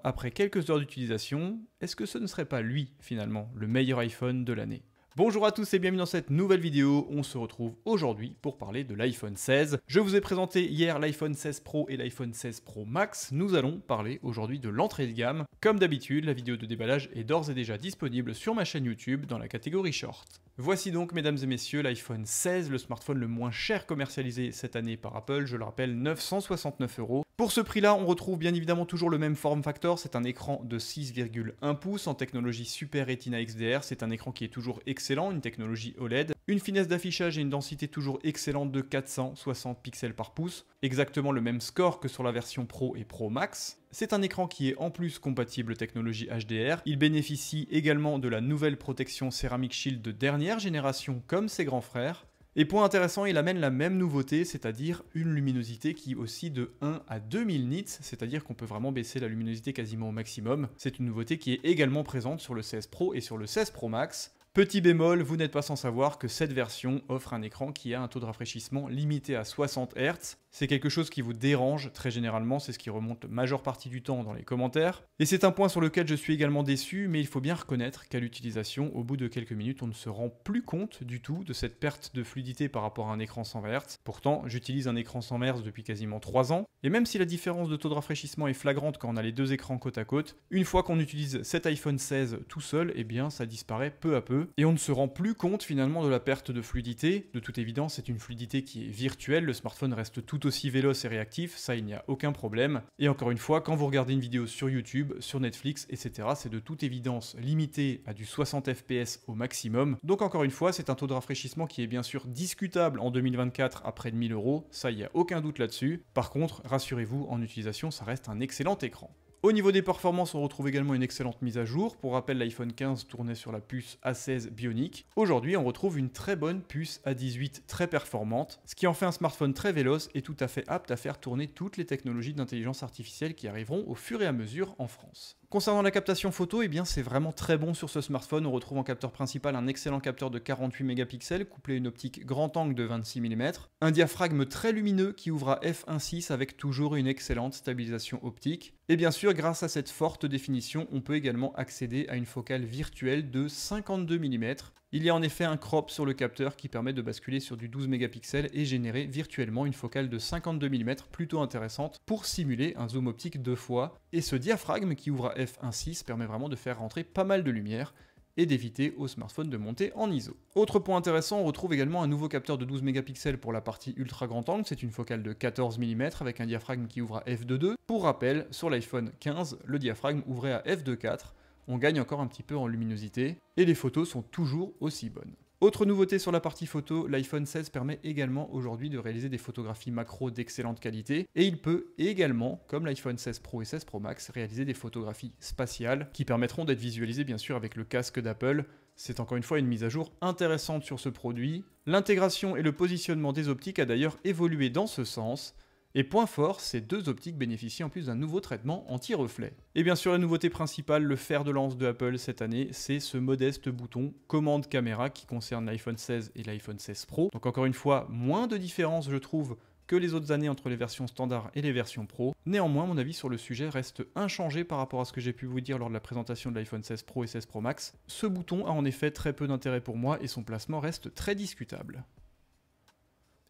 Après quelques heures d'utilisation, est-ce que ce ne serait pas lui, finalement, le meilleur iPhone de l'année? Bonjour à tous et bienvenue dans cette nouvelle vidéo. On se retrouve aujourd'hui pour parler de l'iPhone 16. Je vous ai présenté hier l'iPhone 16 Pro et l'iPhone 16 Pro Max. Nous allons parler aujourd'hui de l'entrée de gamme. Comme d'habitude, la vidéo de déballage est d'ores et déjà disponible sur ma chaîne YouTube dans la catégorie Short. Voici donc, mesdames et messieurs, l'iPhone 16, le smartphone le moins cher commercialisé cette année par Apple, je le rappelle, 969 €. Pour ce prix-là, on retrouve bien évidemment toujours le même form factor, c'est un écran de 6,1 pouces en technologie Super Retina XDR, c'est un écran qui est toujours excellent, une technologie OLED, une finesse d'affichage et une densité toujours excellente de 460 pixels par pouce, exactement le même score que sur la version Pro et Pro Max. C'est un écran qui est en plus compatible technologie HDR, il bénéficie également de la nouvelle protection Ceramic Shield de dernière génération comme ses grands frères. Et point intéressant, il amène la même nouveauté, c'est-à-dire une luminosité qui oscille de 1 à 2000 nits, c'est-à-dire qu'on peut vraiment baisser la luminosité quasiment au maximum. C'est une nouveauté qui est également présente sur le 16 Pro et sur le 16 Pro Max. Petit bémol, vous n'êtes pas sans savoir que cette version offre un écran qui a un taux de rafraîchissement limité à 60 Hz. C'est quelque chose qui vous dérange très généralement, c'est ce qui remonte la majeure partie du temps dans les commentaires. Et c'est un point sur lequel je suis également déçu, mais il faut bien reconnaître qu'à l'utilisation, au bout de quelques minutes, on ne se rend plus compte du tout de cette perte de fluidité par rapport à un écran 120 Hz. Pourtant, j'utilise un écran 120 Hz depuis quasiment 3 ans, et même si la différence de taux de rafraîchissement est flagrante quand on a les deux écrans côte à côte, une fois qu'on utilise cet iPhone 16 tout seul, eh bien ça disparaît peu à peu, et on ne se rend plus compte finalement de la perte de fluidité. De toute évidence, c'est une fluidité qui est virtuelle, le smartphone reste tout aussi véloce et réactif, ça il n'y a aucun problème. Et encore une fois, quand vous regardez une vidéo sur YouTube, sur Netflix, etc., c'est de toute évidence limité à du 60 fps au maximum. Donc encore une fois, c'est un taux de rafraîchissement qui est bien sûr discutable en 2024 à près de 1000 €, ça il n'y a aucun doute là-dessus. Par contre, rassurez-vous, en utilisation, ça reste un excellent écran. Au niveau des performances, on retrouve également une excellente mise à jour. Pour rappel, l'iPhone 15 tournait sur la puce A16 Bionic. Aujourd'hui, on retrouve une très bonne puce A18 très performante, ce qui en fait un smartphone très véloce et tout à fait apte à faire tourner toutes les technologies d'intelligence artificielle qui arriveront au fur et à mesure en France. Concernant la captation photo, eh bien c'est vraiment très bon sur ce smartphone. On retrouve en capteur principal un excellent capteur de 48 mégapixels couplé à une optique grand angle de 26 mm, un diaphragme très lumineux qui ouvre à f1.6 avec toujours une excellente stabilisation optique. Et bien sûr, grâce à cette forte définition, on peut également accéder à une focale virtuelle de 52 mm. Il y a en effet un crop sur le capteur qui permet de basculer sur du 12 mégapixels et générer virtuellement une focale de 52 mm plutôt intéressante pour simuler un zoom optique 2 fois. Et ce diaphragme qui ouvre à f1.6 permet vraiment de faire rentrer pas mal de lumière et d'éviter au smartphone de monter en ISO. Autre point intéressant, on retrouve également un nouveau capteur de 12 mégapixels pour la partie ultra grand angle, c'est une focale de 14 mm avec un diaphragme qui ouvre à f2.2. Pour rappel, sur l'iPhone 15, le diaphragme ouvrait à f2.4. On gagne encore un petit peu en luminosité, et les photos sont toujours aussi bonnes. Autre nouveauté sur la partie photo, l'iPhone 16 permet également aujourd'hui de réaliser des photographies macro d'excellente qualité, et il peut également, comme l'iPhone 16 Pro et 16 Pro Max, réaliser des photographies spatiales, qui permettront d'être visualisées bien sûr avec le casque d'Apple. C'est encore une fois une mise à jour intéressante sur ce produit. L'intégration et le positionnement des optiques a d'ailleurs évolué dans ce sens. Et point fort, ces deux optiques bénéficient en plus d'un nouveau traitement anti-reflet. Et bien sûr, la nouveauté principale, le fer de lance de Apple cette année, c'est ce modeste bouton commande caméra qui concerne l'iPhone 16 et l'iPhone 16 Pro. Donc encore une fois, moins de différence je trouve que les autres années entre les versions standard et les versions Pro. Néanmoins, mon avis sur le sujet reste inchangé par rapport à ce que j'ai pu vous dire lors de la présentation de l'iPhone 16 Pro et 16 Pro Max. Ce bouton a en effet très peu d'intérêt pour moi et son placement reste très discutable.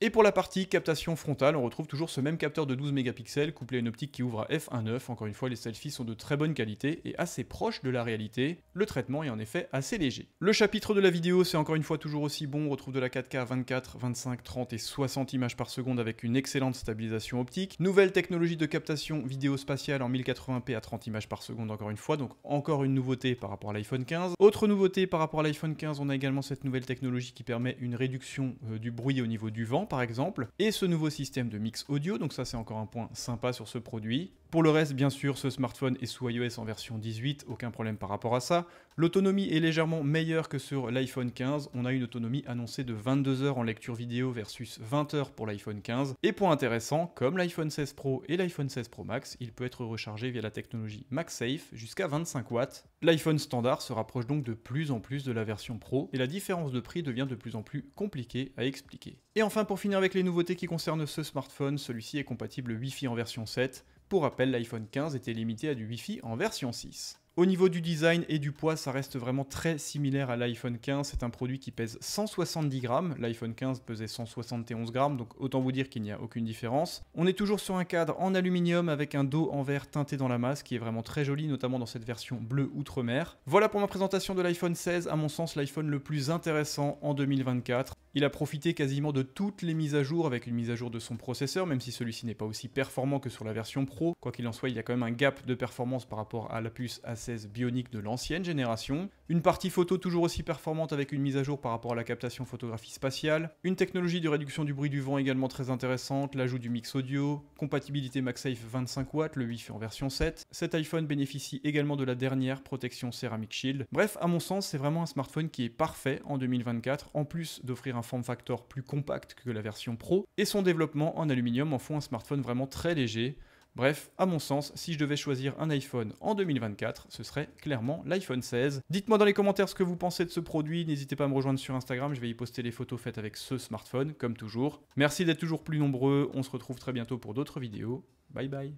Et pour la partie captation frontale, on retrouve toujours ce même capteur de 12 mégapixels couplé à une optique qui ouvre à f1.9. Encore une fois, les selfies sont de très bonne qualité et assez proches de la réalité. Le traitement est en effet assez léger. Le chapitre de la vidéo, c'est encore une fois toujours aussi bon. On retrouve de la 4K à 24, 25, 30 et 60 images par seconde avec une excellente stabilisation optique. Nouvelle technologie de captation vidéo spatiale en 1080p à 30 images par seconde encore une fois. Donc encore une nouveauté par rapport à l'iPhone 15. Autre nouveauté par rapport à l'iPhone 15, on a également cette nouvelle technologie qui permet une réduction du bruit au niveau du vent par exemple, et ce nouveau système de mix audio, donc ça c'est encore un point sympa sur ce produit. Pour le reste, bien sûr, ce smartphone est sous iOS en version 18, aucun problème par rapport à ça. L'autonomie est légèrement meilleure que sur l'iPhone 15, on a une autonomie annoncée de 22 heures en lecture vidéo versus 20 heures pour l'iPhone 15. Et point intéressant, comme l'iPhone 16 Pro et l'iPhone 16 Pro Max, il peut être rechargé via la technologie MagSafe jusqu'à 25 watts. L'iPhone standard se rapproche donc de plus en plus de la version Pro, et la différence de prix devient de plus en plus compliquée à expliquer. Et enfin, pour finir avec les nouveautés qui concernent ce smartphone, celui-ci est compatible Wi-Fi en version 7, Pour rappel, l'iPhone 15 était limité à du Wi-Fi en version 6. Au niveau du design et du poids, ça reste vraiment très similaire à l'iPhone 15. C'est un produit qui pèse 170 grammes. L'iPhone 15 pesait 171 grammes, donc autant vous dire qu'il n'y a aucune différence. On est toujours sur un cadre en aluminium avec un dos en verre teinté dans la masse qui est vraiment très joli, notamment dans cette version bleue outre-mer. Voilà pour ma présentation de l'iPhone 16, à mon sens l'iPhone le plus intéressant en 2024. Il a profité quasiment de toutes les mises à jour avec une mise à jour de son processeur, même si celui-ci n'est pas aussi performant que sur la version Pro. Quoi qu'il en soit, il y a quand même un gap de performance par rapport à la puce A16 Bionic de l'ancienne génération. Une partie photo toujours aussi performante avec une mise à jour par rapport à la captation photographie spatiale. Une technologie de réduction du bruit du vent également très intéressante, l'ajout du mix audio, compatibilité MagSafe 25 watts, le Wi-Fi en version 7. Cet iPhone bénéficie également de la dernière protection Ceramic Shield. Bref, à mon sens, c'est vraiment un smartphone qui est parfait en 2024, en plus d'offrir un form factor plus compact que la version Pro, et son développement en aluminium en font un smartphone vraiment très léger. Bref, à mon sens, si je devais choisir un iPhone en 2024, ce serait clairement l'iPhone 16. Dites-moi dans les commentaires ce que vous pensez de ce produit, n'hésitez pas à me rejoindre sur Instagram, je vais y poster les photos faites avec ce smartphone, comme toujours. Merci d'être toujours plus nombreux, on se retrouve très bientôt pour d'autres vidéos. Bye bye.